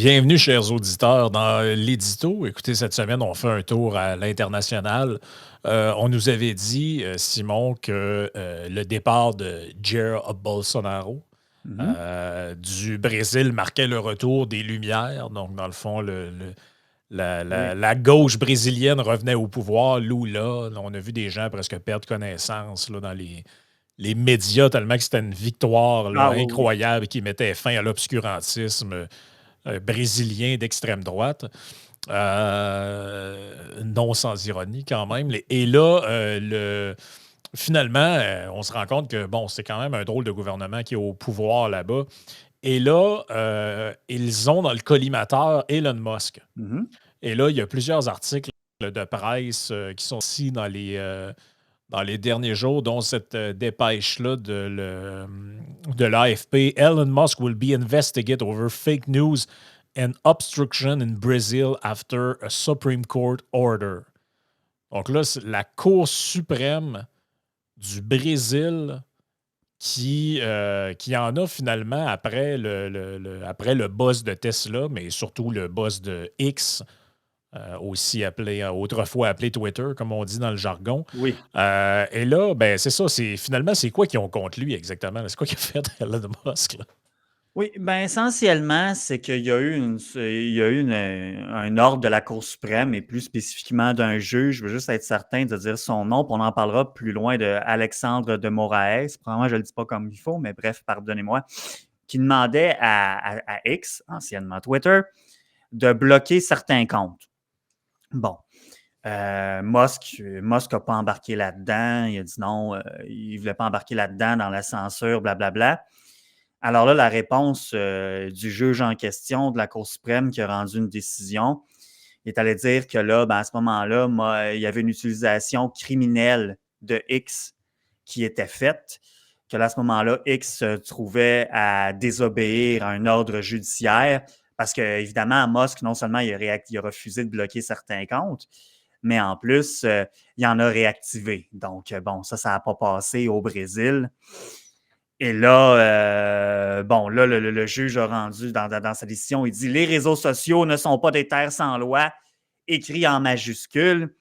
Bienvenue, chers auditeurs, dans l'édito. Écoutez, cette semaine, on fait un tour à l'international. On nous avait dit, Simon, que le départ de Jair Bolsonaro du Brésil marquait le retour des Lumières. Donc, dans le fond, Oui. la gauche brésilienne revenait au pouvoir. Lula, on a vu des gens presque perdre connaissance là, dans les médias, tellement que c'était une victoire là, Ah oui, oui. incroyable qui mettait fin à l'obscurantisme brésilien d'extrême droite. Non sans ironie quand même. Et là, finalement, on se rend compte que bon, c'est quand même un drôle de gouvernement qui est au pouvoir là-bas. Et là, ils ont dans le collimateur Elon Musk. Mhm. Et là, il y a plusieurs articles de presse qui sont ici dans les derniers jours, dont cette dépêche-là de l'AFP. Elon Musk will be investigated over fake news and obstruction in Brazil after a Supreme Court order. Donc là, c'est la Cour suprême du Brésil qui en a finalement après le boss de Tesla, mais surtout le boss de X, aussi appelé, autrefois appelé Twitter, comme on dit dans le jargon. Oui. Et là, ben, c'est ça. Finalement, c'est quoi qu'ils ont contre lui exactement? C'est quoi qu'il a fait Elon Musk? Là? Oui, ben essentiellement, c'est qu'il y a eu, un ordre de la Cour suprême et plus spécifiquement d'un juge. Je veux juste être certain de dire son nom, puis on en parlera plus loin de Alexandre de Moraes. Probablement, je ne le dis pas comme il faut, mais bref, pardonnez-moi. Qui demandait à X, anciennement Twitter, de bloquer certains comptes. Bon. Musk n'a pas embarqué là-dedans. Il a dit non, il ne voulait pas embarquer là-dedans dans la censure, blablabla. Alors là, la réponse du juge en question de la Cour suprême qui a rendu une décision, il est allé dire que là, ben, à ce moment-là, il y avait une utilisation criminelle de X qui était faite, que là, à ce moment-là, X se trouvait à désobéir à un ordre judiciaire parce que, évidemment, Musk, non seulement il a refusé de bloquer certains comptes, mais en plus, il en a réactivé. Donc, bon, ça n'a pas passé au Brésil. Et là, bon, là, le juge a rendu dans sa décision, il dit « Les réseaux sociaux ne sont pas des terres sans loi », écrit en majuscule.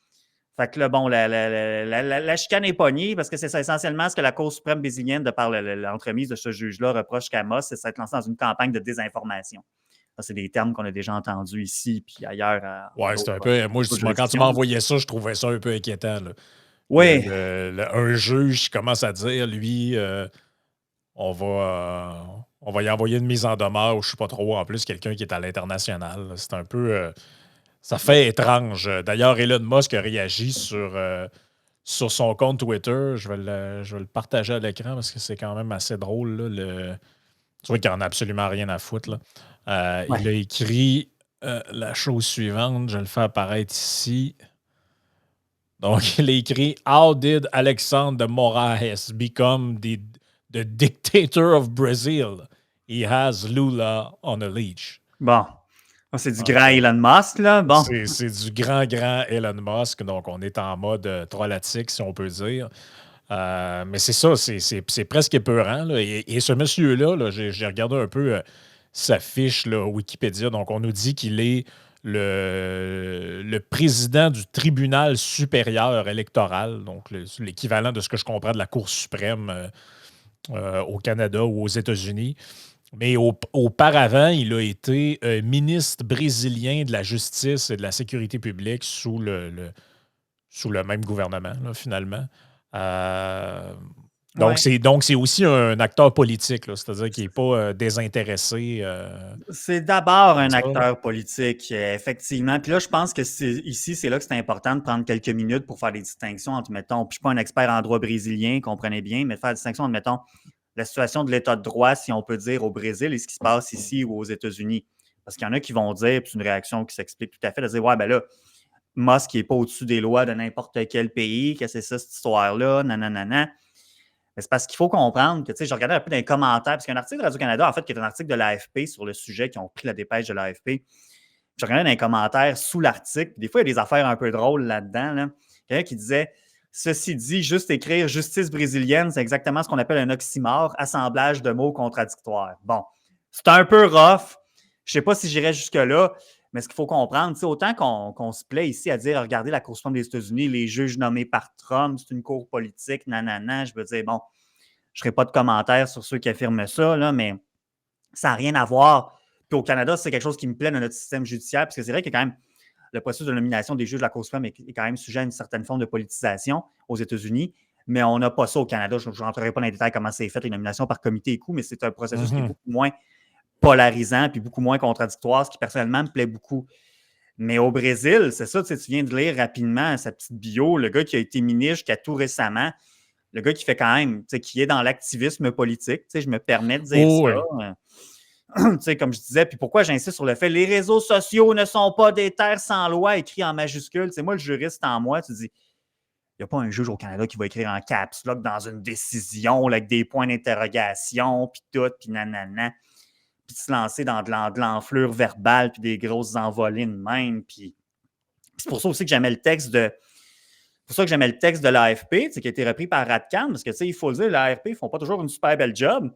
Fait que là, bon, la chicane est pognée parce que c'est ça essentiellement ce que la Cour suprême brésilienne, de par l'entremise de ce juge-là, reproche qu'à Moss, c'est s'être lancé dans une campagne de désinformation. Ça, c'est des termes qu'on a déjà entendus ici puis ailleurs Ouais, c'est un peu. Moi, quand tu m'as juridictions. envoyé ça, je trouvais ça un peu inquiétant. Là. Oui, Un juge qui commence à dire, lui, on va, on va y envoyer une mise en demeure, ou je ne sais pas trop, en plus, quelqu'un qui est à l'international. Là. C'est un peu. Ça fait étrange. D'ailleurs, Elon Musk a réagi sur son compte Twitter. Je vais le partager à l'écran parce que c'est quand même assez drôle. Là, tu vois qu'il n'en a absolument rien à foutre. Là. Il a ouais. écrit la chose suivante. Je le fais apparaître ici. Donc, il a écrit How did Alexandre de Moraes become the dictator of Brazil? He has Lula on a leash. Bon, c'est du grand OK. Elon Musk, là. Bon, C'est du grand Elon Musk. Donc, on est en mode trollatique, si on peut dire. Mais c'est ça, c'est presque épeurant. Là. Et ce monsieur-là, là, j'ai regardé un peu sa fiche là, Wikipédia. Donc, on nous dit qu'il est le président du tribunal supérieur électoral, donc l'équivalent de ce que je comprends de la Cour suprême au Canada ou aux États-Unis. Mais auparavant, il a été ministre brésilien de la Justice et de la Sécurité publique sous le même gouvernement, là, finalement. Euh, ouais. donc, c'est aussi un acteur politique, là, c'est-à-dire qu'il n'est pas désintéressé. C'est d'abord Comme un ça. acteur politique, effectivement. Puis là, je pense que ici, c'est là que c'est important de prendre quelques minutes pour faire des distinctions entre, mettons, puis je ne suis pas un expert en droit brésilien, comprenez bien, mais faire la distinction entre, mettons, la situation de l'état de droit, si on peut dire, au Brésil et ce qui se passe ici ou aux États-Unis. Parce qu'il y en a qui vont dire, puis c'est une réaction qui s'explique tout à fait, de dire, ouais, ben là, Musk n'est pas au-dessus des lois de n'importe quel pays, que c'est ça, cette histoire-là, nanana. Mais c'est parce qu'il faut comprendre que, tu sais, je regardais un peu dans les commentaires, parce qu'il y a un article de Radio-Canada, en fait, qui est un article de l'AFP sur le sujet, qui ont pris la dépêche de l'AFP. Je regardais dans les commentaires sous l'article, des fois, il y a des affaires un peu drôles là-dedans. Là. Quelqu'un qui disait Ceci dit, juste écrire justice brésilienne, c'est exactement ce qu'on appelle un oxymore, assemblage de mots contradictoires. Bon, c'est un peu rough, Je sais pas si j'irais jusque-là, mais ce qu'il faut comprendre, autant qu'on se plaît ici à dire, regardez la Cour suprême des États-Unis, les juges nommés par Trump, c'est une cour politique, nanana, je veux dire, bon, je ne ferai pas de commentaires sur ceux qui affirment ça, là, mais ça n'a rien à voir. Puis au Canada, c'est quelque chose qui me plaît dans notre système judiciaire, parce que c'est vrai que quand même, le processus de nomination des juges de la Cour suprême est quand même sujet à une certaine forme de politisation aux États-Unis, mais on n'a pas ça au Canada. Je ne rentrerai pas dans les détails comment c'est fait, les nominations par comité et coup, mais c'est un processus qui est Mhm. beaucoup moins polarisant puis beaucoup moins contradictoire, ce qui personnellement me plaît beaucoup. Mais au Brésil, c'est ça, tu viens de lire rapidement sa petite bio, le gars qui a été ministre jusqu'à tout récemment, le gars qui fait quand même, qui est dans l'activisme politique, je me permets de dire Oh, ça. oui. Comme je disais, puis pourquoi j'insiste sur le fait, les réseaux sociaux ne sont pas des terres sans loi, écrit en majuscule. Moi, le juriste en moi, tu dis, il n'y a pas un juge au Canada qui va écrire en caps lock dans une décision là, avec des points d'interrogation, puis tout, puis nanana, puis se lancer dans de l'enflure verbale, puis des grosses envolées de même. Puis c'est pour ça aussi que j'aimais le texte de. C'est pour ça que j'aimais le texte de l'AFP, qui a été repris par Radcan, parce que il faut le dire, l'AFP, ils ne font pas toujours une super belle job.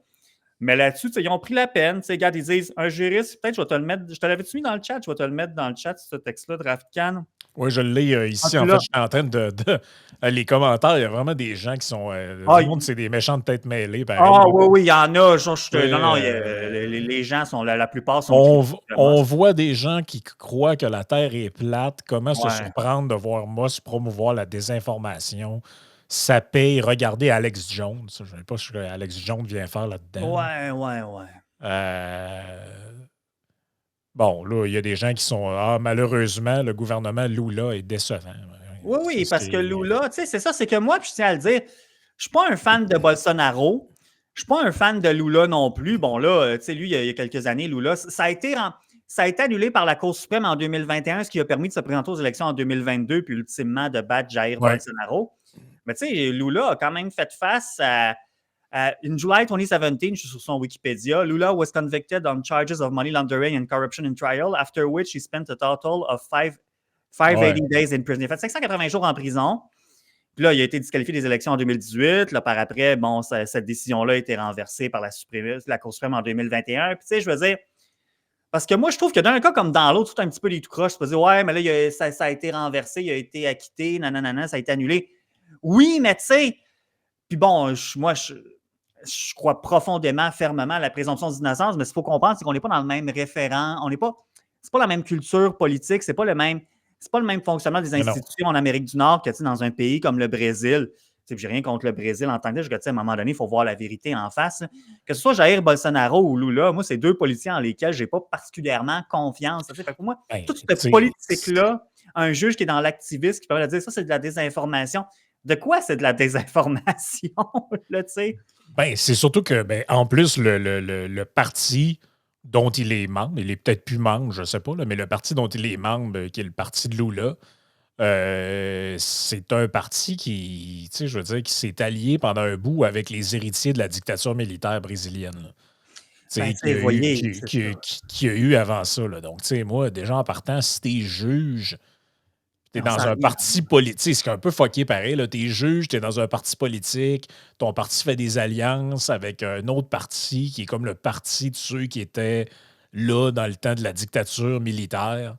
Mais là-dessus, ils ont pris la peine. Regarde, ils disent un juriste, peut-être je vais te le mettre. Je te l'avais-tu mis dans le chat? Je vais te le mettre dans le chat, ce texte-là de Radcan. Oui, je l'ai ici. En fait, je suis en train les commentaires, il y a vraiment des gens qui sont. Ah, Du monde, c'est des méchants de tête mêlées, pareil. ah oui, oui, il y en a. Non, non, Euh, les gens sont la plupart sont critiques de on Musk. voit des gens qui croient que la Terre est plate. Comment se Ouais. surprendre de voir Musk promouvoir la désinformation? Ça paye. Regardez Alex Jones. Je ne sais pas ce que Alex Jones vient faire là-dedans. Ouais, ouais, ouais. Bon, là, il y a des gens qui sont. Ah, malheureusement, le gouvernement Lula est décevant. Oui, C'est oui, ce parce que qui est- Lula, c'est ça, c'est que moi, puis je tiens à le dire, je suis pas un fan de Bolsonaro. Je suis pas un fan de Lula non plus. Bon, là, lui, il y a quelques années, Lula, ça a été annulé par la Cour suprême en 2021, ce qui a permis de se présenter aux élections en 2022, puis ultimement de battre Jair Ouais. Bolsonaro. Mais tu sais, Lula a quand même fait face à in July 2017, je suis sur son Wikipédia, Lula was convicted on charges of money laundering and corruption in trial, after which he spent a total of 580 days in prison. Il a fait 580 jours en prison. Puis là, il a été disqualifié des élections en 2018. Là, par après, bon, cette décision-là a été renversée par la Cour suprême en 2021. Puis tu sais, je veux dire, parce que moi, je trouve que dans un cas comme dans l'autre, tout un petit peu les tout croches. Tu peux dire, ouais, mais là, ça a été renversé, il a été acquitté, nanana, ça a été annulé. Oui, mais tu sais, puis bon, moi, je crois profondément, fermement à la présomption d'innocence, mais ce qu'il faut comprendre, c'est qu'on n'est pas dans le même référent, c'est pas la même culture politique, c'est pas le même fonctionnement des Mais non. institutions en Amérique du Nord que dans un pays comme le Brésil. J'ai rien contre le Brésil en tant que tel, je dis, à un moment donné, il faut voir la vérité en face. Que ce soit Jair Bolsonaro ou Lula, moi, c'est deux politiciens en lesquels je n'ai pas particulièrement confiance. Fait que pour moi, Ben, toute tu cette sais, politique-là, un juge qui est dans l'activisme, qui permet de dire ça, c'est de la désinformation. De quoi c'est de la désinformation, là, tu sais? ben, c'est surtout que, ben, en plus, le parti dont il est membre, il est peut-être plus membre, je ne sais pas, là, mais le parti dont il est membre, qui est le parti de Lula, c'est un parti qui, tu sais, je veux dire, qui s'est allié pendant un bout avec les héritiers de la dictature militaire brésilienne, là. Tu Ben, sais, tu sais, voyez, c'est ça. qui a eu avant ça, là. Donc, tu sais, moi, déjà en partant, si t'es juge, t'es Non, ça dans n'a un rien à parti politique, c'est un peu fucké pareil, là. T'es juge, t'es dans un parti politique, ton parti fait des alliances avec un autre parti qui est comme le parti de ceux qui étaient là dans le temps de la dictature militaire.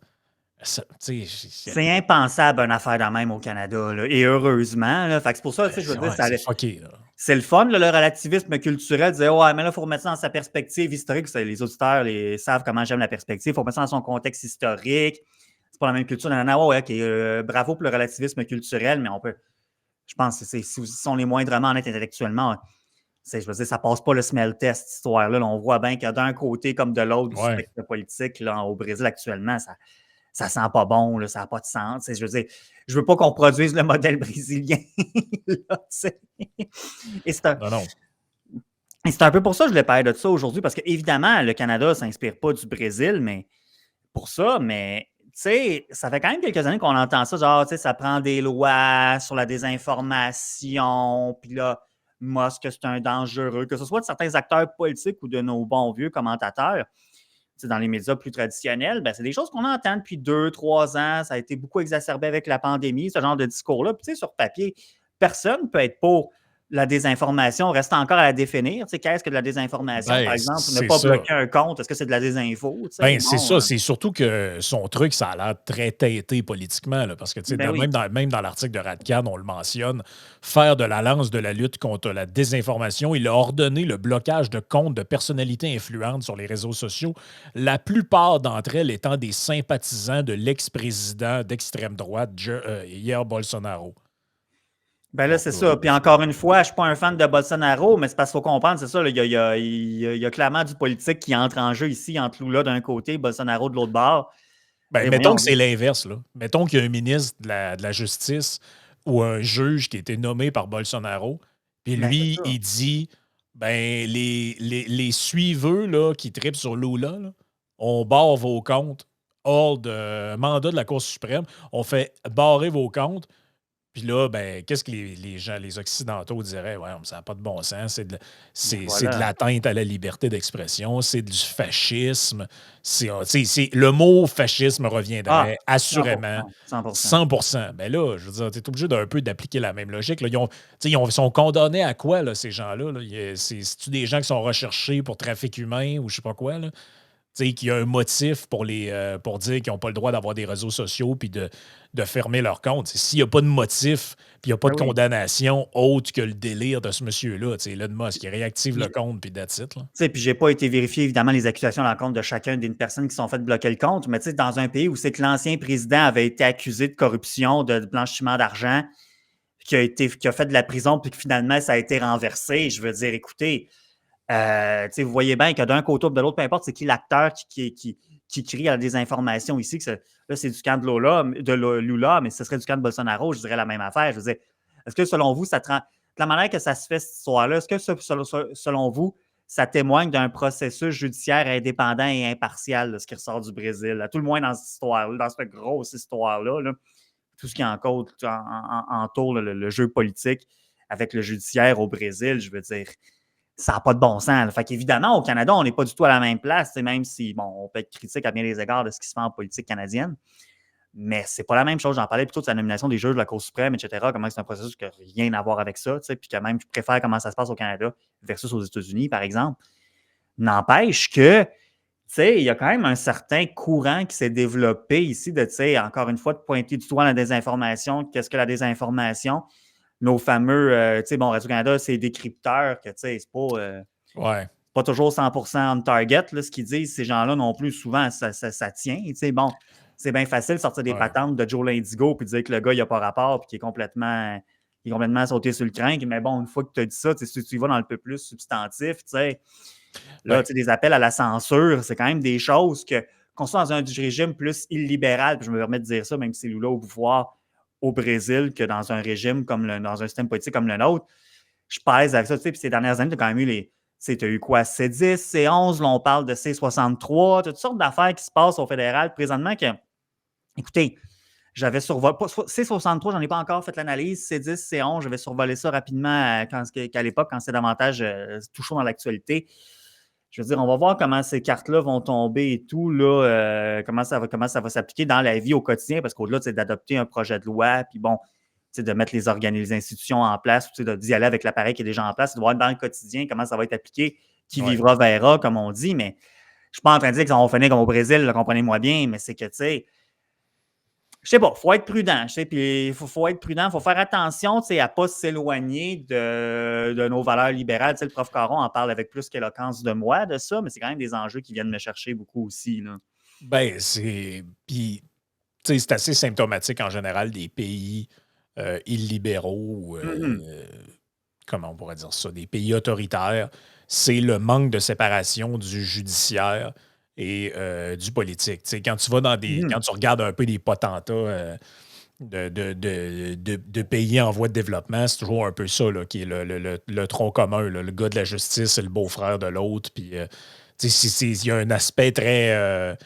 Ça, tu sais, C'est impensable une affaire de même au Canada, là, et heureusement. Là, fait que c'est pour ça, tu sais, je veux dire, ouais, c'est fucké, là. c'est le fun, là, le relativisme culturel, de dire, ouais, mais là, il faut remettre ça dans sa perspective historique. Les auditeurs savent comment j'aime la perspective. Il faut remettre ça dans son contexte historique. C'est pas la même culture. Nanana, ouais, OK, bravo pour le relativisme culturel, mais on peut, je pense, si on est moindrement honnête intellectuellement, je veux dire, ça passe pas le smell test, cette histoire-là. Là, on voit bien que d'un côté comme de l'autre du Ouais. spectre politique, là, au Brésil actuellement, ça sent pas bon, là, ça n'a pas de sens. Je veux dire, je veux pas qu'on reproduise le modèle brésilien. Là, et c'est un, Non, non. et c'est un peu pour ça que je voulais parler de ça aujourd'hui, parce qu'évidemment, le Canada ne s'inspire pas du Brésil, mais pour ça, mais tu sais, ça fait quand même quelques années qu'on entend ça, genre, tu sais, ça prend des lois sur la désinformation, puis là, Musk, c'est un dangereux, que ce soit de certains acteurs politiques ou de nos bons vieux commentateurs. Dans les médias plus traditionnels, ben, c'est des choses qu'on entend depuis 2, 3 ans. Ça a été beaucoup exacerbé avec la pandémie, ce genre de discours-là. Puis, sur papier, personne ne peut être pour la désinformation reste encore à définir. Tu sais, qu'est-ce que de la désinformation? Par Ben, exemple, ne c'est pas ça. bloquer un compte, est-ce que c'est de la désinfo? Tu sais, Ben, c'est bon, ça. C'est surtout que son truc, ça a l'air très têté politiquement, là, parce que, tu sais, ben oui. même dans l'article de Radcan, on le mentionne, faire de la lance de la lutte contre la désinformation, il a ordonné le blocage de comptes de personnalités influentes sur les réseaux sociaux, la plupart d'entre elles étant des sympathisants de l'ex-président d'extrême droite, Jair Bolsonaro. Ben là, Donc, c'est ça. Puis encore une fois, je ne suis pas un fan de Bolsonaro, mais c'est parce qu'il faut comprendre, c'est ça. Là, il y a clairement du politique qui entre en jeu ici, entre Lula d'un côté, Bolsonaro de l'autre bord. ben, Et mettons voyons, que c'est l'inverse, là. Mettons qu'il y a un ministre de la Justice ou un juge qui a été nommé par Bolsonaro, puis ben c'est lui, ça. il dit ben, les suiveux là, qui tripent sur Lula, là, on barre vos comptes hors de mandat de la Cour suprême, on fait barrer vos comptes, puis là, ben, qu'est-ce que les gens, les Occidentaux diraient? Ouais, ça n'a pas de bon sens. Ben C'est de voilà. l'atteinte à la liberté d'expression, c'est du fascisme. Le mot fascisme Ah, reviendrait 100%, assurément 100%. 100%. Ben là, je veux dire, tu es obligé d'un peu d'appliquer la même logique. Là. Ils sont condamnés à quoi, là, ces gens-là? Là? C'est-tu des gens qui sont recherchés pour trafic humain ou je sais pas quoi? Là? Qu'il y a un motif pour dire qu'ils n'ont pas le droit d'avoir des réseaux sociaux puis de fermer leur compte. S'il n'y a pas de motif puis il n'y a pas Ben de oui. condamnation autre que le délire de ce monsieur-là, Elon Musk, qui réactive le Puis, compte puis that's it, là. tu sais, puis j'ai pas été vérifié, évidemment, les accusations à l'encontre de chacune des personnes qui sont faites bloquer le compte, mais tu sais, dans un pays où c'est que l'ancien président avait été accusé de corruption, de blanchiment d'argent, qui a fait de la prison, puis que finalement, ça a été renversé, je veux dire, écoutez, tu sais, vous voyez bien que d'un côté ou de l'autre, peu importe, c'est qui l'acteur qui crie à la désinformation ici, là, c'est du camp de Lula, mais ce serait du camp de Bolsonaro, je dirais la même affaire. Je veux dire, est-ce que selon vous, de la manière que ça se fait cette histoire-là, est-ce que selon vous, ça témoigne d'un processus judiciaire indépendant et impartial, là, ce qui ressort du Brésil, à tout le moins dans cette histoire, dans cette grosse histoire-là, là, tout ce qui entoure le jeu politique avec le judiciaire au Brésil, je veux dire, ça n'a pas de bon sens. Là. Fait qu'évidemment, au Canada, on n'est pas du tout à la même place, même si, bon, on peut être critique à bien des égards de ce qui se fait en politique canadienne, mais c'est pas la même chose. J'en parlais plutôt de la nomination des juges de la Cour suprême, etc., comment c'est un processus qui n'a rien à voir avec ça, puis que même je préfère comment ça se passe au Canada versus aux États-Unis, par exemple. N'empêche que, il y a quand même un certain courant qui s'est développé ici de, encore une fois, de pointer du doigt la désinformation. Qu'est-ce que la désinformation? Nos fameux, bon, Radio-Canada, c'est décrypteurs, que, c'est Ouais. pas toujours 100% on target, là, ce qu'ils disent, ces gens-là non plus, souvent, ça tient. Bon, c'est bien facile de sortir des Ouais. patentes de Joe Lindigo puis de dire que le gars, il n'a pas rapport puis qu'il est complètement sauté sur le crinque. Mais bon, une fois que tu as dit ça, si tu y vas dans le peu plus substantif, là, Ben, des appels à la censure, c'est quand même des choses qu'on soit dans un régime plus illibéral, puis je me permets de dire ça, même si c'est Lula au pouvoir au Brésil, que dans un régime dans un système politique comme le nôtre, je pèse avec ça. Puis ces dernières années, tu as quand même eu tu as eu quoi? C10, C11, là, on parle de C63, toutes sortes d'affaires qui se passent au fédéral présentement que, écoutez, j'avais survolé. C63, j'en ai pas encore fait l'analyse. C10, C11, j'avais survolé ça rapidement qu'à l'époque, quand c'est davantage tout chaud dans l'actualité. Je veux dire, on va voir comment ces cartes-là vont tomber et tout, là, comment ça va s'appliquer dans la vie au quotidien, parce qu'au-delà d'adopter un projet de loi, puis bon, de mettre les institutions en place, d'y aller avec l'appareil qui est déjà en place, de voir dans le quotidien comment ça va être appliqué, qui ouais. vivra verra, comme on dit, mais je ne suis pas en train de dire que ça va finir comme au Brésil, comprenez-moi bien, mais c'est que, tu sais, je sais pas, il faut être prudent, puis il faut être prudent, il faut faire attention, à ne pas s'éloigner de nos valeurs libérales. Le prof Caron en parle avec plus qu'éloquence de moi de ça, mais c'est quand même des enjeux qui viennent me chercher beaucoup aussi, là. Ben, puis, c'est assez symptomatique en général des pays illibéraux ou, Mhm. comment on pourrait dire ça, des pays autoritaires. C'est le manque de séparation du judiciaire et du politique. Quand tu vas quand Mhm. tu regardes un peu des potentats de pays en voie de développement, c'est toujours un peu ça là, qui est le tronc commun. Là. Le gars de la justice, c'est le beau-frère de l'autre. Puis, il y a un aspect très.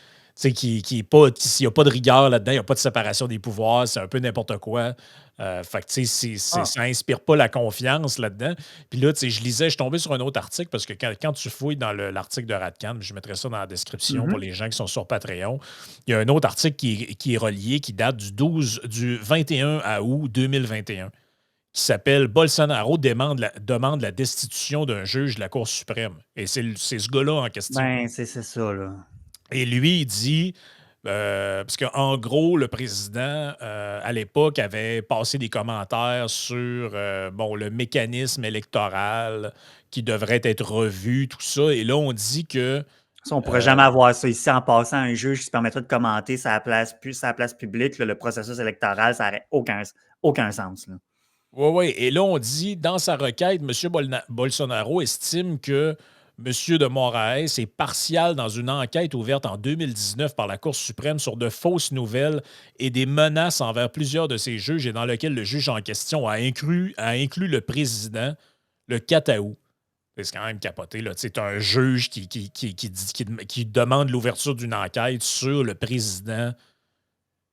Qui est pas. S'il n'y a pas de rigueur là-dedans, il n'y a pas de séparation des pouvoirs, c'est un peu n'importe quoi. Fait que, Ah. ça inspire pas la confiance là-dedans. Puis là, je suis tombé sur un autre article parce que quand tu fouilles dans l'article de Radcan, je mettrai ça dans la description pour Mhm. les gens qui sont sur Patreon, il y a un autre article qui est relié, qui date du 21 à août 2021, qui s'appelle Bolsonaro demande la destitution d'un juge de la Cour suprême. Et c'est ce gars-là en question. Ben, c'est ça, là. Et lui, il dit, parce qu'en gros, le président, à l'époque, avait passé des commentaires sur bon, le mécanisme électoral qui devrait être revu, tout ça. Et là, on dit que Ça, on pourrait jamais avoir ça ici en passant un juge qui se permettrait de commenter sa place publique, là, le processus électoral, ça n'aurait aucun sens. Là. oui, oui. Et là, on dit, dans sa requête, M. Bolsonaro estime que M. de Moraes est partial dans une enquête ouverte en 2019 par la Cour suprême sur de fausses nouvelles et des menaces envers plusieurs de ses juges et dans lequel le juge en question a inclus le président le 4 août. C'est quand même capoté. C'est un juge qui demande l'ouverture d'une enquête sur le président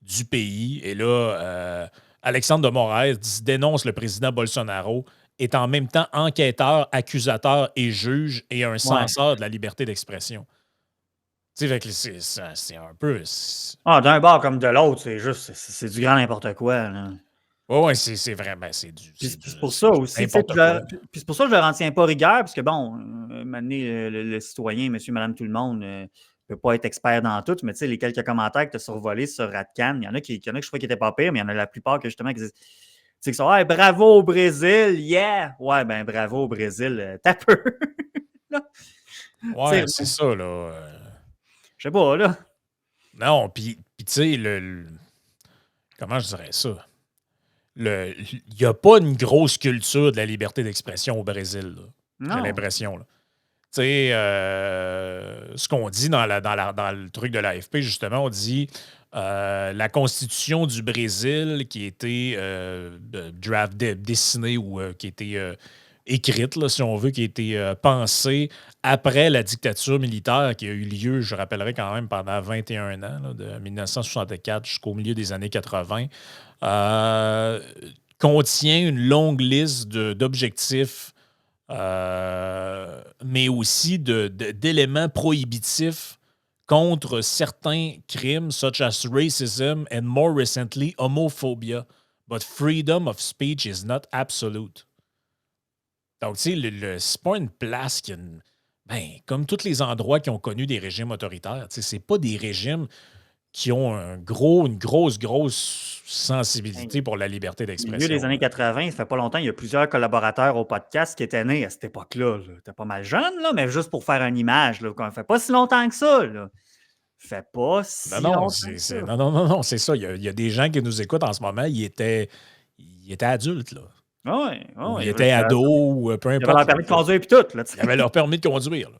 du pays. Et là, Alexandre de Moraes dénonce le président Bolsonaro, est en même temps enquêteur, accusateur et juge et un Ouais. censeur de la liberté d'expression. Tu sais, c'est un peu. Ah, d'un bord comme de l'autre, c'est juste, c'est du grand n'importe quoi. Là. Oui, ouais, c'est vraiment. C'est C'est pour ça aussi. n'importe quoi. Puis c'est pour ça que je ne leur en tiens pas rigueur, parce que bon, maintenant, le citoyen, monsieur, madame, tout le monde, ne peut pas être expert dans tout, mais tu sais, les quelques commentaires que tu as survolés sur Radcan, il y en a que je trouvais qui n'étaient pas pires, mais il y en a la plupart que justement qui disent. C'est que ça, ouais, bravo au Brésil, yeah! Ouais, ben bravo au Brésil, t'as peu. Ouais, c'est ça, là. Je sais pas, là. Non, puis tu sais, comment je dirais ça? Il n'y a pas une grosse culture de la liberté d'expression au Brésil, là. J'ai l'impression, là. Tu sais, ce qu'on dit dans le truc de l'AFP, justement, on dit la constitution du Brésil qui a été dessinée ou qui a été écrite, là, si on veut, qui a été pensée après la dictature militaire qui a eu lieu, je rappellerai quand même, pendant 21 ans, là, de 1964 jusqu'au milieu des années 80, contient une longue liste d'objectifs mais aussi d'éléments prohibitifs contre certains crimes, such as racism and more recently homophobia. But freedom of speech is not absolute. Donc, tu sais, c'est pas une place qui a ben, comme tous les endroits qui ont connu des régimes autoritaires, tu sais, c'est pas des régimes qui ont une grosse sensibilité pour la liberté Au milieu d'expression. des années 80, ça fait pas longtemps, il y a plusieurs collaborateurs au podcast qui étaient nés à cette époque-là. T'es pas mal jeune, là, mais juste pour faire une image. Là, ça fait pas si longtemps que ça. Là. Fait pas si longtemps que ça. Non, c'est ça. Il y a des gens qui nous écoutent en ce moment, ils étaient adultes, là. Ou ils étaient ados, ou peu Ils importe. avaient leur permis de conduire et puis tout. Là, ils avaient leur permis de conduire, là.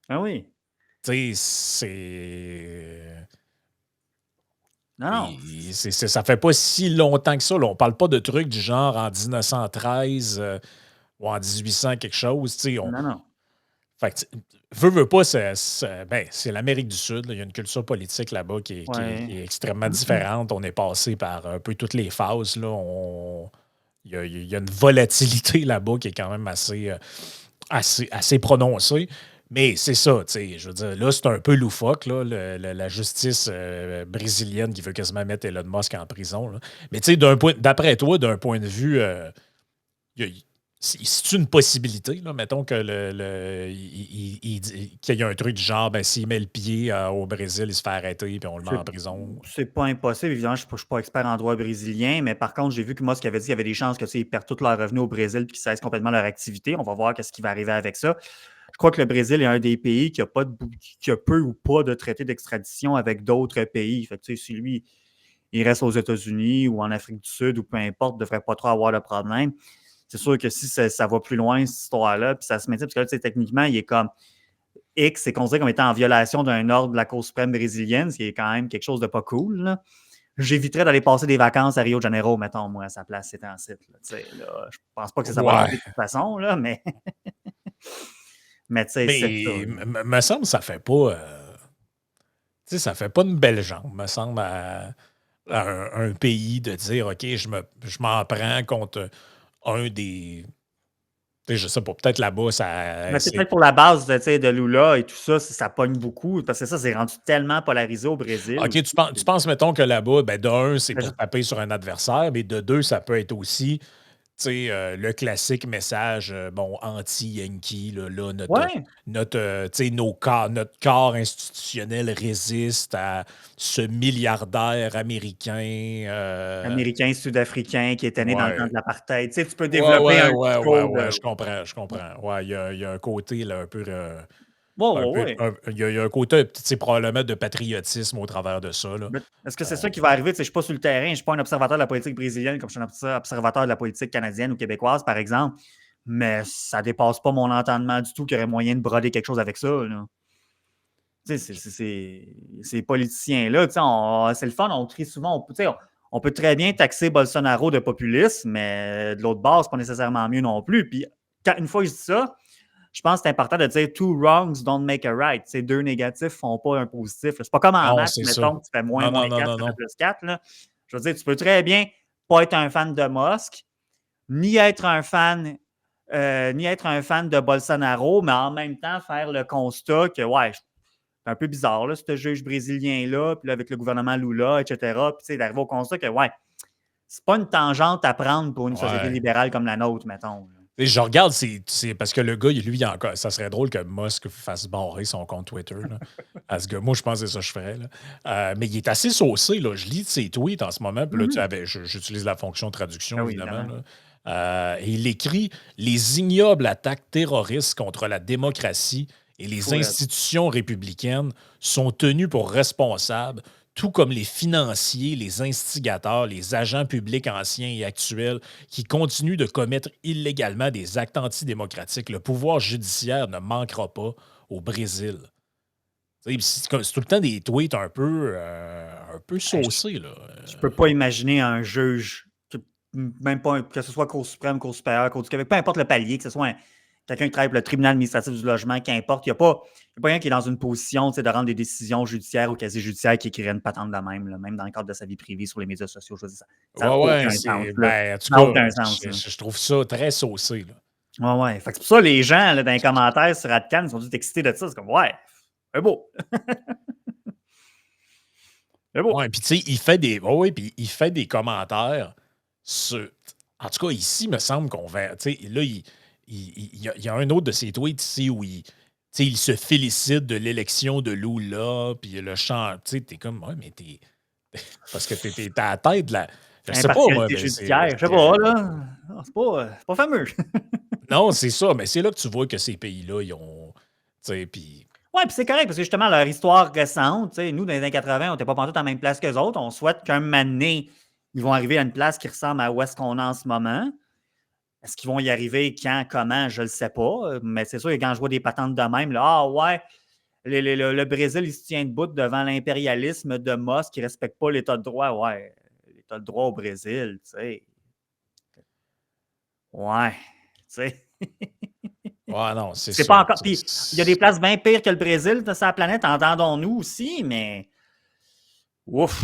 Ah oui. Tu sais, c'est... Non. Ça fait pas si longtemps que ça. Là. On parle pas de trucs du genre en 1913 ou en 1800 quelque chose. Non. Fait que, veux pas, c'est l'Amérique du Sud. Là. Il y a une culture politique là-bas qui est extrêmement différente. On est passé par un peu toutes les phases. Là. Il y a une volatilité là-bas qui est quand même assez prononcée. Mais c'est ça, tu sais, je veux dire, là, c'est un peu loufoque, là, la justice brésilienne qui veut quasiment mettre Elon Musk en prison. Là. Mais tu sais, d'après toi, d'un point de vue, c'est une possibilité, là, mettons que qu'il y a un truc du genre, ben, s'il met le pied au Brésil, il se fait arrêter et on le met en prison. C'est pas impossible, évidemment, je ne suis pas expert en droit brésilien, mais par contre, j'ai vu que Musk avait dit qu'il y avait des chances que ils perdent tous leurs revenus au Brésil et qu'ils cessent complètement leur activité. On va voir ce qui va arriver avec ça. Je crois que le Brésil est un des pays qui a peu ou pas de traité d'extradition avec d'autres pays. Fait que, si lui, il reste aux États-Unis ou en Afrique du Sud ou peu importe, ne devrait pas trop avoir de problème. C'est sûr que si ça va plus loin, cette histoire-là, puis ça se maintient, parce que là, techniquement, il est comme X, c'est considéré comme étant en violation d'un ordre de la Cour suprême brésilienne, ce qui est quand même quelque chose de pas cool. Là. J'éviterais d'aller passer des vacances à Rio de Janeiro, mettons, moi, à sa place, c'est en site. Là, je pense pas que ça va arriver de toute façon, là, mais... Mais tu sais, c'est me semble que ça fait pas... tu sais, ça fait pas une belle jambe, me semble, à un pays de dire, OK, je m'en prends contre un des... Tu sais, je sais pas, peut-être là-bas, ça... Mais c'est peut-être pour la base de Lula et tout ça, ça pogne beaucoup, parce que ça, c'est rendu tellement polarisé au Brésil. OK, tu penses, mettons, que là-bas, ben, de un, c'est pour taper sur un adversaire, mais de deux, ça peut être aussi... Tu le classique message, bon, anti-Yankee, là, Ouais, notre corps institutionnel résiste à ce milliardaire américain. américain, sud-africain qui était né dans le temps Ouais. de l'apartheid. Tu sais, tu peux Ouais, développer ouais, un ouais, ouais, discours ouais, de. je comprends, je comprends. Ouais, il y a un côté, là, Ouais, ouais, ouais. il y a un côté, tu sais, probablement de patriotisme au travers de ça, là. Mais est-ce que c'est Euh, ça qui va arriver? Tu sais, je ne suis pas sur le terrain, je ne suis pas un observateur de la politique brésilienne comme je suis un observateur de la politique canadienne ou québécoise, par exemple. Mais ça ne dépasse pas mon entendement du tout qu'il y aurait moyen de broder quelque chose avec ça, là. Tu sais, ces politiciens-là, tu sais, c'est le fun, on crie souvent, tu sais, on peut très bien taxer Bolsonaro de populisme, mais de l'autre bord, c'est pas nécessairement mieux non plus. Puis, une fois que je dis ça, je pense que c'est important de dire two wrongs don't make a right. Ces deux négatifs font pas un positif. C'est pas comme en non, maths, c'est ça. mettons, que tu fais moins, Non, moins non, non, 4, non, ça fait non. plus 4. Là. Je veux dire, tu peux très bien pas être un fan de Musk, ni être un fan de Bolsonaro, mais en même temps faire le constat que, ouais, c'est un peu bizarre, là, ce juge brésilien-là, puis là, avec le gouvernement Lula, etc. Puis, tu sais, d'arriver au constat que, ouais, c'est pas une tangente à prendre pour une société Ouais. libérale comme la nôtre, mettons. Là. Et je regarde, c'est parce que le gars, lui, il a encore. Ça serait drôle que Musk fasse barrer son compte Twitter, là, à ce gars. Moi, je pense que c'est ça que je ferais, là. Mais il est assez saucé, là. Je lis ses tweets en ce moment, puis là, Mhm. j'utilise la fonction traduction, Ah oui, évidemment, évidemment. là. Et il écrit les ignobles attaques terroristes contre la démocratie et les Fou, là. institutions républicaines sont tenues pour responsables, tout comme les financiers, les instigateurs, les agents publics anciens et actuels qui continuent de commettre illégalement des actes antidémocratiques. Le pouvoir judiciaire ne manquera pas au Brésil. C'est tout le temps des tweets un peu Hey, je saucés, là. ne peux pas imaginer un juge, même pas que ce soit Cour suprême, Cour supérieure, Cour du Québec, peu importe le palier, que ce soit quelqu'un qui travaille pour le tribunal administratif du logement, qu'importe, il y a pas rien qui est dans une position de rendre des décisions judiciaires ou quasi-judiciaires qui écrirait une patente de la même, là, même dans le cadre de sa vie privée sur les médias sociaux. Je veux dire, ça n'a Ouais, ouais, aucun sens. c'est. Là. Ben, en tout Ça n'a cas, aucun sens. Là. je trouve ça très saucé, là. Ouais, ouais. Fait que c'est pour ça les gens là, dans les commentaires sur Adcan ils sont tous excités de ça. C'est comme ouais, c'est beau. C'est beau. Ouais, puis tu sais, il fait des. Ouais, ouais, puis il fait des commentaires sur. En tout cas, ici, il me semble qu'on va. Tu sais, là, il y a un autre de ses tweets ici où tu sais, il se félicite de l'élection de Lula, puis le chant. Tu sais, t'es comme, ouais, mais t'es. Parce que t'es à la tête de la. Je sais pas, moi, Impartialité mais judiciaire, je sais pas, là. C'est pas fameux. non, c'est ça, mais c'est là que tu vois que ces pays-là, ils ont. Tu sais, puis. Ouais, puis c'est correct, parce que justement, leur histoire récente, tu sais, nous, dans les années 80, on n'était pas pantoute à la même place qu'eux autres. On souhaite qu'un moment donné, ils vont arriver à une place qui ressemble à où est-ce qu'on est en ce moment. Est-ce qu'ils vont y arriver quand, comment, je ne le sais pas. Mais c'est sûr que quand je vois des patentes de même, là, ah ouais, le Brésil, il se tient debout devant l'impérialisme de Musk qui ne respecte pas l'état de droit. Ouais, l'état de droit au Brésil, tu sais. Ouais, tu sais. Ouais, non, c'est C'est ça. pas encore. Puis il y a des places bien pires que le Brésil de sa planète, entendons-nous aussi, mais ouf,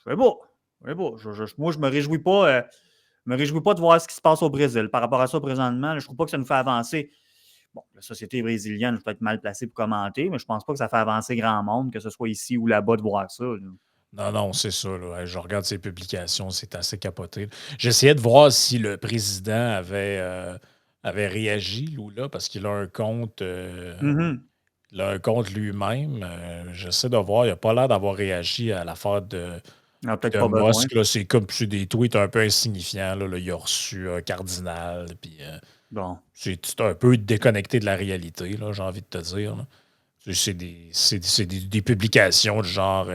c'est beau. C'est beau. Moi, je me réjouis pas de voir ce qui se passe au Brésil. Par rapport à ça, présentement, là, je trouve pas que ça nous fait avancer. Bon, la société brésilienne, je peux être mal placé pour commenter, mais je pense pas que ça fait avancer grand monde, que ce soit ici ou là-bas, de voir ça. Là. Non, non, c'est ça. Là. Je regarde ses publications, c'est assez capoté. J'essayais de voir si le président avait réagi, Lula, parce qu'il a un compte. Mhm. Il a un compte lui-même. J'essaie de voir. Il n'a pas l'air d'avoir réagi à l'affaire Il n'a peut-être de pas besoin. Musk. Là. C'est comme c'est des tweets un peu insignifiants. Là. Il a reçu un cardinal. Puis, Bon. c'est un peu déconnecté de la réalité, là, j'ai envie de te dire. Là. Des publications du genre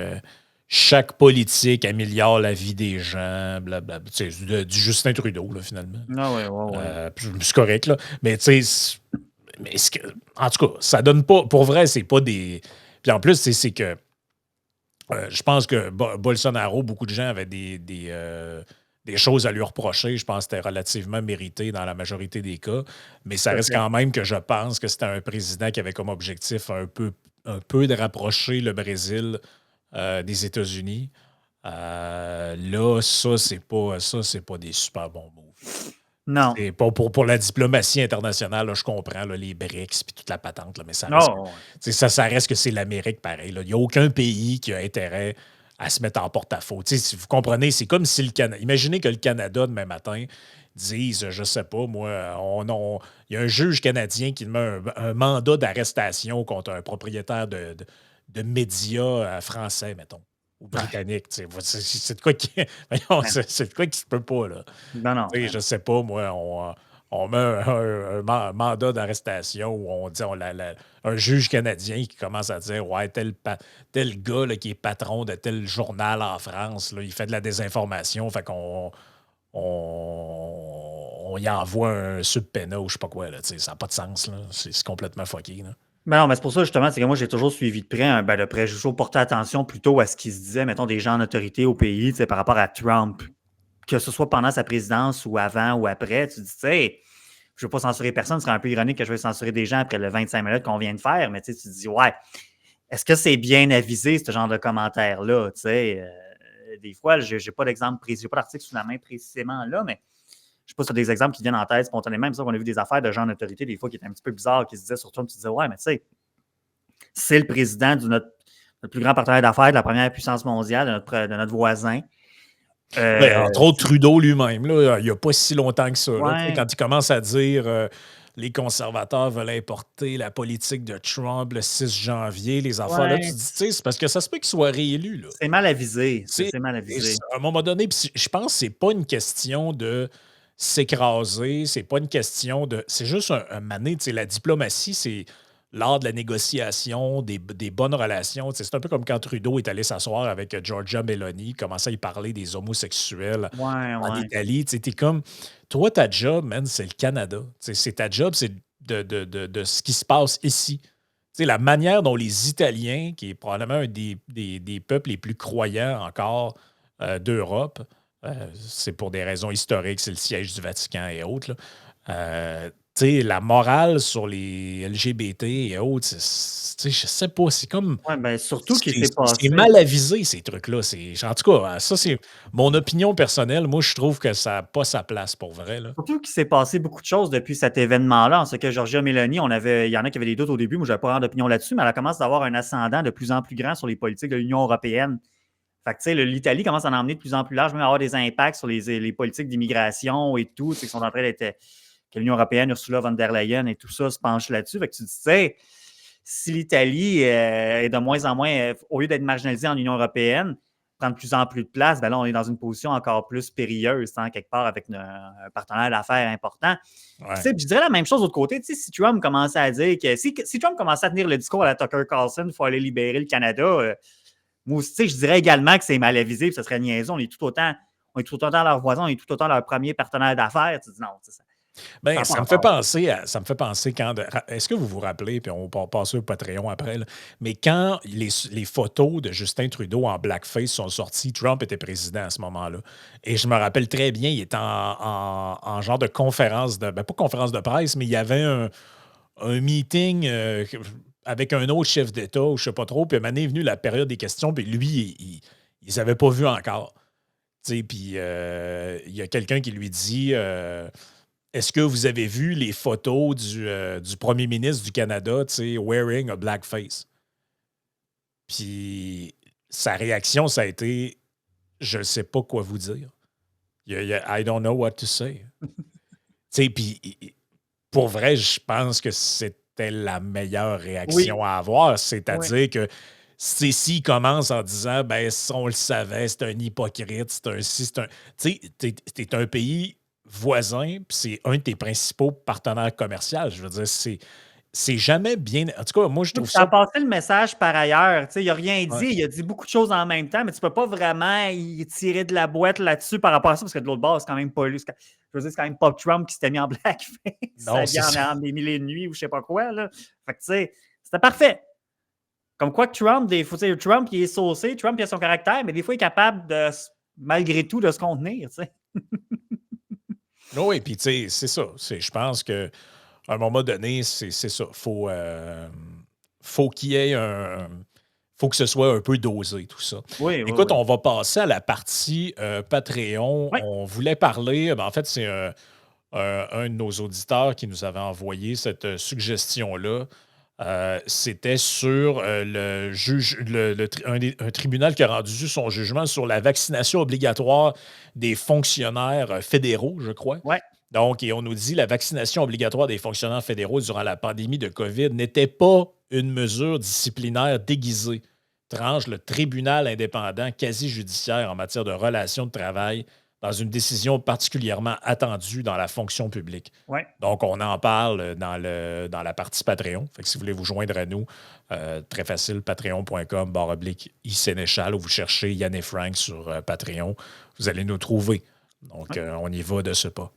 chaque politique améliore la vie des gens, blablabla. Du Justin Trudeau, là, finalement. Ah ouais, ouais, ouais. C'est correct, là. Mais tu sais, en tout cas, ça donne pas. Pour vrai, c'est pas des. Puis en plus, c'est que je pense que Bolsonaro, beaucoup de gens avaient des choses à lui reprocher. Je pense que c'était relativement mérité dans la majorité des cas. Mais ça Tout à reste fait. quand même que je pense que c'était un président qui avait comme objectif un peu de rapprocher le Brésil des États-Unis. Là, ça, c'est pas des super bons moves. Non. C'est pas pour la diplomatie internationale, là, je comprends là, les BRICS puis toute la patente, là, mais ça reste, Oh, ouais. ça reste que c'est l'Amérique pareil. Là. Il n'y a aucun pays qui a intérêt à se mettre en porte-à-faux. Si vous comprenez, c'est comme si le Canada. Imaginez que le Canada, demain matin, disent, je sais pas, moi, il y a un juge canadien qui met un mandat d'arrestation contre un propriétaire de médias français, mettons, ou Ouais. britanniques. C'est de quoi qui. Voyons, Ben, c'est de quoi qui se peut pas, là. non, non, Tu sais, ben je non. sais pas, moi, on met un mandat d'arrestation où on dit un juge canadien qui commence à dire ouais, tel gars là, qui est patron de tel journal en France, là, il fait de la désinformation, fait qu'on on y envoie un subpoena ou je sais pas quoi. Là, tu sais, ça n'a pas de sens. Là. C'est complètement fucké. Là. Ben non, mais c'est pour ça justement, c'est que moi j'ai toujours suivi de près, ben de près, j'ai toujours porté attention plutôt à ce qui se disait, mettons, des gens en autorité au pays, tu sais, par rapport à Trump, que ce soit pendant sa présidence ou avant ou après, tu dis, tu sais, je veux pas censurer personne, ce serait un peu ironique que je veuille censurer des gens après le 25 minutes qu'on vient de faire, mais tu sais, tu te dis, ouais, est-ce que c'est bien avisé, ce genre de commentaires-là, tu sais? Des fois, j'ai pas d'exemple précis, j'ai pas d'article sous la main précisément là, mais je sais pas si tu as des exemples qui viennent en tête spontanément. Même ça, on a vu des affaires de gens en autorité, des fois, qui étaient un petit peu bizarres, qui se disaient sur Trump, tu te disais, ouais, mais tu sais, c'est le président de notre plus grand partenaire d'affaires, de la première puissance mondiale, de notre voisin. Ben, entre autres, Tu Trudeau lui-même, là, il n'y a pas si longtemps que ça. Là, tu sais, ouais, quand il commence à dire les conservateurs veulent importer la politique de Trump le 6 janvier, les affaires, là, tu ouais, te dis, tu sais, c'est parce que ça se peut qu'il soit réélu. Là. c'est mal avisé. C'est, C'est mal avisé. à un moment donné, je pense que c'est pas une question de s'écraser, c'est pas une question de. C'est juste un mané, tu sais, la diplomatie, c'est l'art de la négociation, des bonnes relations. Tu sais, c'est un peu comme quand Trudeau est allé s'asseoir avec Giorgia Meloni, commençait à y parler des homosexuels Ouais, en ouais. Italie. Tu sais, t'es comme. Toi, ta job, man, c'est le Canada. Tu sais, c'est ta job, c'est de ce qui se passe ici. Tu sais, la manière dont les Italiens, qui est probablement un des peuples les plus croyants encore d'Europe, c'est pour des raisons historiques, c'est le siège du Vatican et autres, là. Tu sais, la morale sur les LGBT et autres, tu sais, je sais pas, c'est comme. Ouais, ben surtout qu'il C'est s'est c'est passé. mal avisé, ces trucs-là. En tout cas, ça, c'est mon opinion personnelle. Moi, je trouve que ça n'a pas sa place pour vrai. Là. Surtout qu'il s'est passé beaucoup de choses depuis cet événement-là. En ce que Giorgia Meloni, il y en a qui avaient des doutes au début, moi je n'avais pas vraiment d'opinion là-dessus, mais elle commence à avoir un ascendant de plus en plus grand sur les politiques de l'Union européenne. Fait que, tu sais, l'Italie commence à en emmener de plus en plus large, même à avoir des impacts sur les politiques d'immigration et tout, tu sais, qui sont en train d'être. Que l'Union européenne, Ursula von der Leyen et tout ça se penche là-dessus. Fait que tu te dis, tu sais, si l'Italie est de moins en moins, au lieu d'être marginalisée en Union européenne, prend de plus en plus de place, ben là, on est dans une position encore plus périlleuse, hein, quelque part, avec un partenaire d'affaires important. Puis, Ouais. je dirais la même chose de l'autre côté. Si Trump commençait à dire que si Trump commençait à tenir le discours à la Tucker Carlson, il faut aller libérer le Canada, moi aussi, je dirais également que c'est mal avisé, puis ce serait niaiseux. On est tout autant leurs voisins, on est tout autant leur premier partenaire d'affaires. Tu dis non, ça Ben, n'a pas ça me fait rapport. penser ça me fait penser quand. Est-ce que vous vous rappelez, puis on va passer au Patreon après, là, mais quand les photos de Justin Trudeau en blackface sont sorties, Trump était président à ce moment-là. Et je me rappelle très bien, il était en genre de conférence ben, pas conférence de presse, mais il y avait un meeting avec un autre chef d'État, ou je sais pas trop, puis à un moment donné est venue la période des questions, puis lui, il ne s'avait pas vu encore. Tu sais, puis il y a quelqu'un qui lui dit est-ce que vous avez vu les photos du premier ministre du Canada, tu sais, wearing a blackface? Puis sa réaction, ça a été je ne sais pas quoi vous dire. I don't know what to say. Tu sais, puis pour vrai, je pense que c'était la meilleure réaction Oui, à avoir. oui. C'est-à-dire que s'il commence en disant ben on le savait, c'est un hypocrite, c'est un si, c'est un. Tu sais, t'es un pays voisin, puis c'est un de tes principaux partenaires commerciaux. Je veux dire, c'est jamais bien. En tout cas, moi, je Oui, trouve puis ça ça. a passé le message par ailleurs. Tu sais, il n'a rien Ouais. dit. Il a dit beaucoup de choses en même temps, mais tu ne peux pas vraiment y tirer de la boîte là-dessus par rapport à ça, parce que de l'autre bord, c'est quand même pas lui. Je veux dire, c'est quand même pas Trump qui s'était mis en blackface, Non, c'est habillé ça. en des mille et une nuits ou je sais pas quoi. Là. Fait que, tu sais, c'était parfait. Comme quoi que Trump, des fois, tu sais, Trump, il est saucé, Trump, il a son caractère, mais des fois, il est capable de, malgré tout, de se contenir. Tu sais. Oui, puis tu sais, c'est ça. Je pense que à un moment donné, c'est ça. Faut qu'il y ait un. Faut que ce soit un peu dosé, tout ça. Oui, oui, Écoute, oui. on va passer à la partie Patreon. Oui, On voulait parler, ben, en fait, c'est un de nos auditeurs qui nous avait envoyé cette suggestion-là. C'était sur un tribunal qui a rendu son jugement sur la vaccination obligatoire des fonctionnaires fédéraux, je crois. Ouais. Donc, et on nous dit la vaccination obligatoire des fonctionnaires fédéraux durant la pandémie de COVID n'était pas une mesure disciplinaire déguisée, tranche le tribunal indépendant quasi-judiciaire en matière de relations de travail dans une décision particulièrement attendue dans la fonction publique. Ouais. Donc, on en parle dans la partie Patreon. Fait que si vous voulez vous joindre à nous, très facile, patreon.com/isénéchal, ou vous cherchez Yann et Frank sur Patreon, vous allez nous trouver. Donc, Ouais. on y va de ce pas.